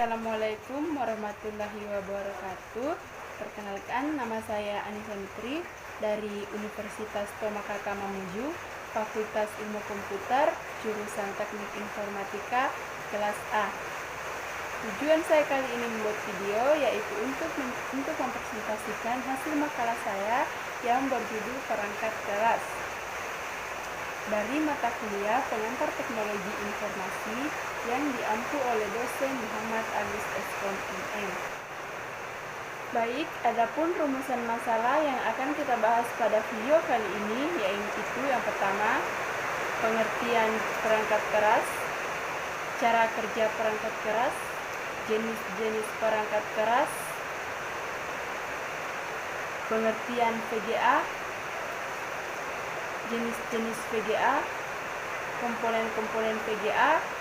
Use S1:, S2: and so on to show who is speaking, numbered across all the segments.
S1: Assalamualaikum warahmatullahi wabarakatuh. Perkenalkan, nama saya Anissa Mitri dari Universitas Tomakaka Mamuju, Fakultas Ilmu Komputer, jurusan Teknik Informatika, kelas A. Tujuan saya kali ini membuat video yaitu untuk mempresentasikan hasil makalah saya yang berjudul Perangkat Keras dari mata kuliah Pengantar Teknologi Informasi yang diampu oleh dosen Muhammad Agus S. MM. Baik, adapun rumusan masalah yang akan kita bahas pada video kali ini yaitu yang pertama, pengertian perangkat keras, cara kerja perangkat keras, jenis-jenis perangkat keras, pengertian VGA, jenis-jenis VGA, komponen-komponen VGA,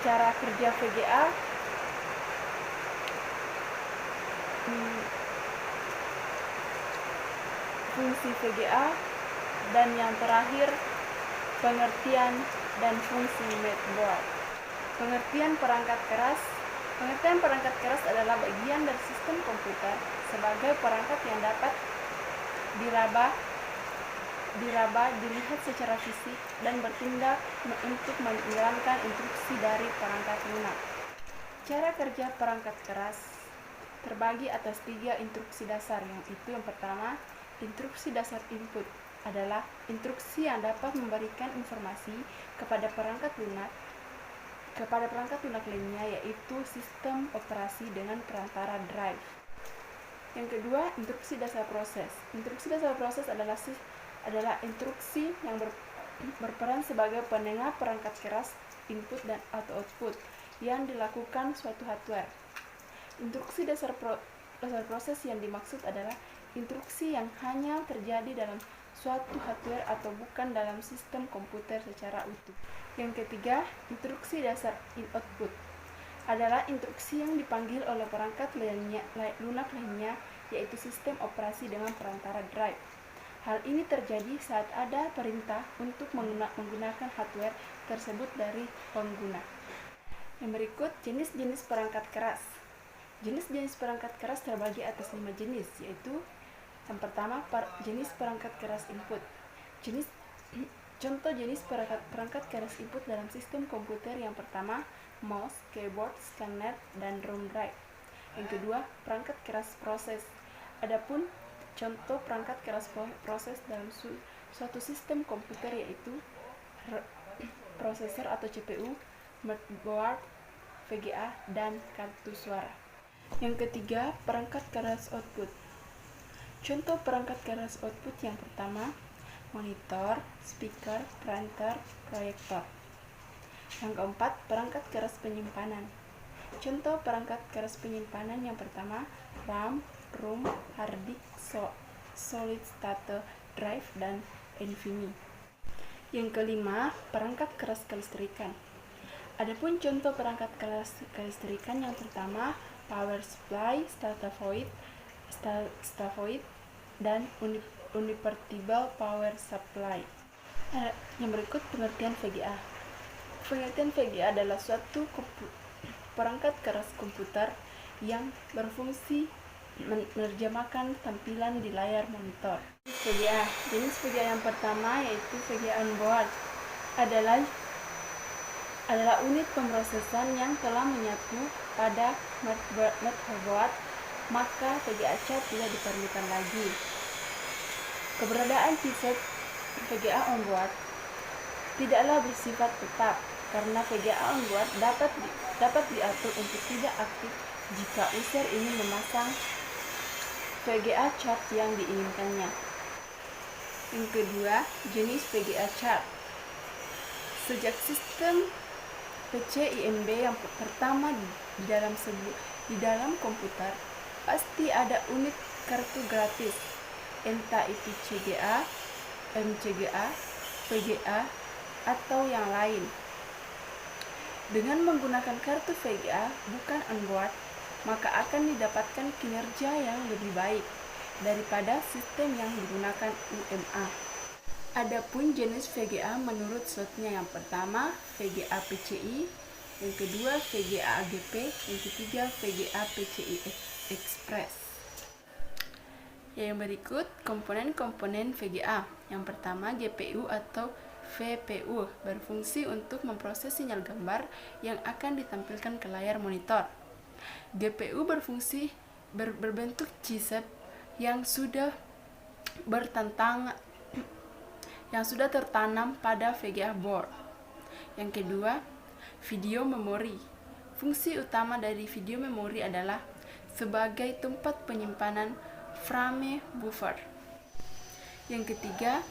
S1: cara kerja VGA, fungsi VGA, dan yang terakhir pengertian dan fungsi mainboard. Pengertian perangkat keras. Pengertian perangkat keras adalah bagian dari sistem komputer sebagai perangkat yang dapat dilihat secara fisik dan bertindak untuk menjalankan instruksi dari perangkat lunak. Cara kerja perangkat keras terbagi atas 3 instruksi dasar, yaitu yang pertama, instruksi dasar input adalah instruksi yang dapat memberikan informasi kepada perangkat lunak lainnya, yaitu sistem operasi dengan perantara drive. Yang kedua, instruksi dasar proses. Instruksi dasar proses adalah instruksi yang berperan sebagai penengah perangkat keras input dan atau output yang dilakukan suatu hardware. Instruksi dasar proses yang dimaksud adalah instruksi yang hanya terjadi dalam suatu hardware atau bukan dalam sistem komputer secara utuh. Yang ketiga, instruksi dasar in-output adalah instruksi yang dipanggil oleh perangkat lunak lainnya, yaitu sistem operasi dengan perantara drive. Hal ini terjadi saat ada perintah untuk menggunakan hardware tersebut dari pengguna. Yang berikut, jenis-jenis perangkat keras. Jenis-jenis perangkat keras terbagi atas 5 jenis, yaitu yang pertama, jenis perangkat keras input. Contoh jenis perangkat keras input dalam sistem komputer yang pertama, mouse, keyboard, scanner, dan ROM drive. Yang kedua, perangkat keras proses. Adapun contoh perangkat keras proses dalam suatu sistem komputer yaitu prosesor atau CPU, motherboard, VGA, dan kartu suara. Yang ketiga, perangkat keras output. Contoh perangkat keras output yang pertama, monitor, speaker, printer, proyektor. Yang keempat, perangkat keras penyimpanan. Contoh perangkat keras penyimpanan yang pertama, RAM, ROM, hard disk, solid state drive, dan NVMe. Yang kelima, perangkat keras kelistrikan. Adapun contoh perangkat keras kelistrikan yang pertama, power supply, starter void, dan univertible power supply. Yang berikut, pengertian VGA. Pengertian VGA adalah suatu perangkat keras komputer yang berfungsi menerjemahkan tampilan di layar monitor. VGA. Jenis VGA yang pertama yaitu VGA on-board adalah unit pemrosesan yang telah menyatu pada motherboard, maka VGA chip tidak diperlukan lagi. Keberadaan chipset VGA on-board tidaklah bersifat tetap, karena VGA on-board dapat diatur untuk tidak aktif jika user ingin memasang VGA chip yang diinginkannya. Yang kedua, jenis VGA chip. Sejak sistem PCIMB yang pertama di dalam komputer, pasti ada unit kartu gratis, entah itu CGA, MCGA, VGA, atau yang lain. Dengan menggunakan kartu VGA bukan on-board, maka akan didapatkan kinerja yang lebih baik daripada sistem yang digunakan UMA. Adapun jenis VGA menurut slotnya, yang pertama VGA PCI, yang kedua VGA AGP, yang ketiga VGA PCI Express. Yang berikut komponen-komponen VGA. Yang pertama GPU atau VPU, berfungsi untuk memproses sinyal gambar yang akan ditampilkan ke layar monitor. GPU berbentuk chipset yang sudah tertanam pada VGA board. Yang kedua, video memori. Fungsi utama dari video memori adalah sebagai tempat penyimpanan frame buffer. Yang ketiga,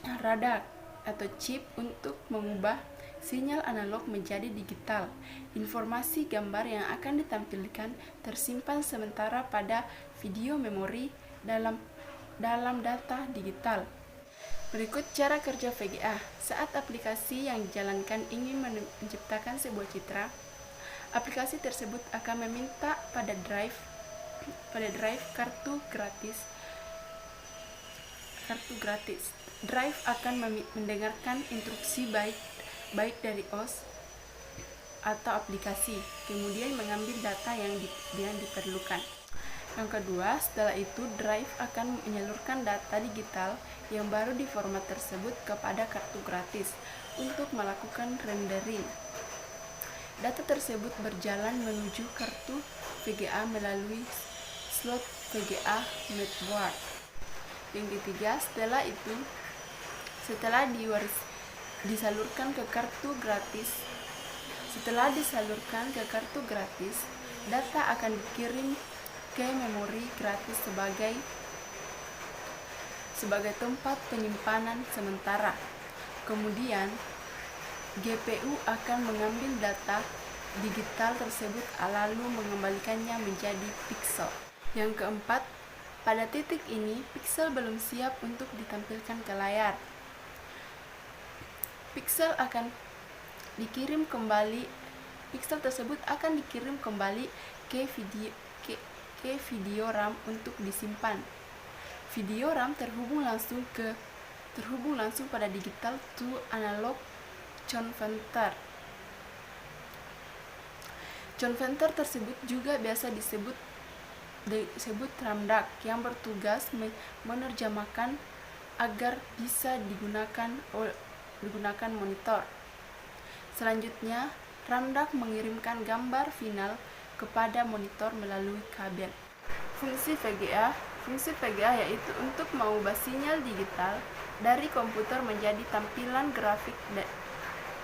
S1: radar atau chip untuk mengubah sinyal analog menjadi digital. Informasi gambar yang akan ditampilkan tersimpan sementara pada video memori dalam data digital. Berikut cara kerja VGA. Saat aplikasi yang dijalankan ingin menciptakan sebuah citra, aplikasi tersebut akan meminta pada drive kartu gratis. Drive akan mendengarkan instruksi baik dari OS atau aplikasi, kemudian mengambil data yang diperlukan. Yang kedua, setelah itu drive akan menyalurkan data digital yang baru di format tersebut kepada kartu gratis untuk melakukan rendering. Data tersebut berjalan menuju kartu VGA melalui slot VGA motherboard. Yang ketiga, setelah disalurkan ke kartu gratis, data akan dikirim ke memori gratis sebagai tempat penyimpanan sementara. Kemudian GPU akan mengambil data digital tersebut lalu mengembalikannya menjadi pixel. Yang keempat, pada titik ini pixel belum siap untuk ditampilkan ke layar. Pixel tersebut akan dikirim kembali ke video RAM untuk disimpan. Video RAM terhubung langsung pada digital to analog converter. Converter tersebut juga biasa disebut RAM-DAC, yang bertugas menerjemahkan agar bisa digunakan monitor. Selanjutnya, RAM-DAC mengirimkan gambar final kepada monitor melalui kabel. Fungsi VGA yaitu untuk mengubah sinyal digital dari komputer menjadi tampilan grafik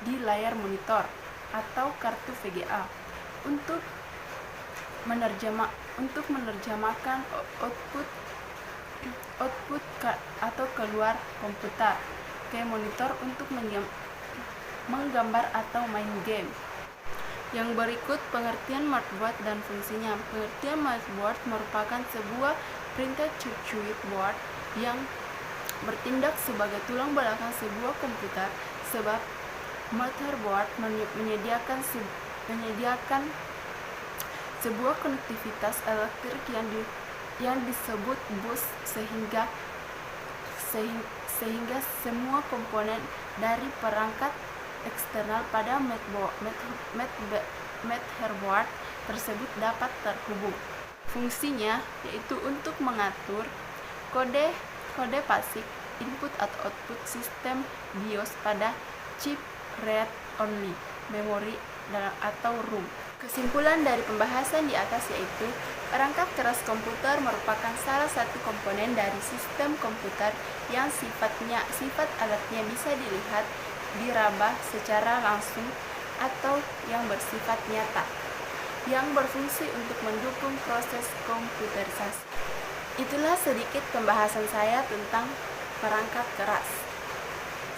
S1: di layar monitor atau kartu VGA untuk menerjemahkan output atau keluar komputer ke monitor untuk menggambar atau main game. Yang berikut pengertian motherboard dan fungsinya. Pengertian motherboard merupakan sebuah printed circuit board yang bertindak sebagai tulang belakang sebuah komputer, sebab motherboard menyediakan sebuah konektivitas elektrik yang disebut bus sehingga semua komponen dari perangkat eksternal pada motherboard tersebut dapat terhubung. Fungsinya yaitu untuk mengatur kode pasif input atau output sistem BIOS pada chip read-only memory atau ROM. Kesimpulan dari pembahasan di atas yaitu perangkat keras komputer merupakan salah satu komponen dari sistem komputer yang sifat alatnya bisa dilihat, diraba secara langsung atau yang bersifat nyata, yang berfungsi untuk mendukung proses komputerisasi. Itulah sedikit pembahasan saya tentang perangkat keras.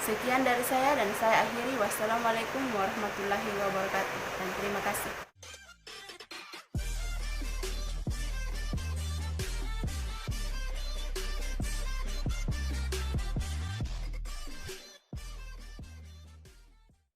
S1: Sekian dari saya dan saya akhiri. Wassalamualaikum warahmatullahi wabarakatuh dan terima kasih.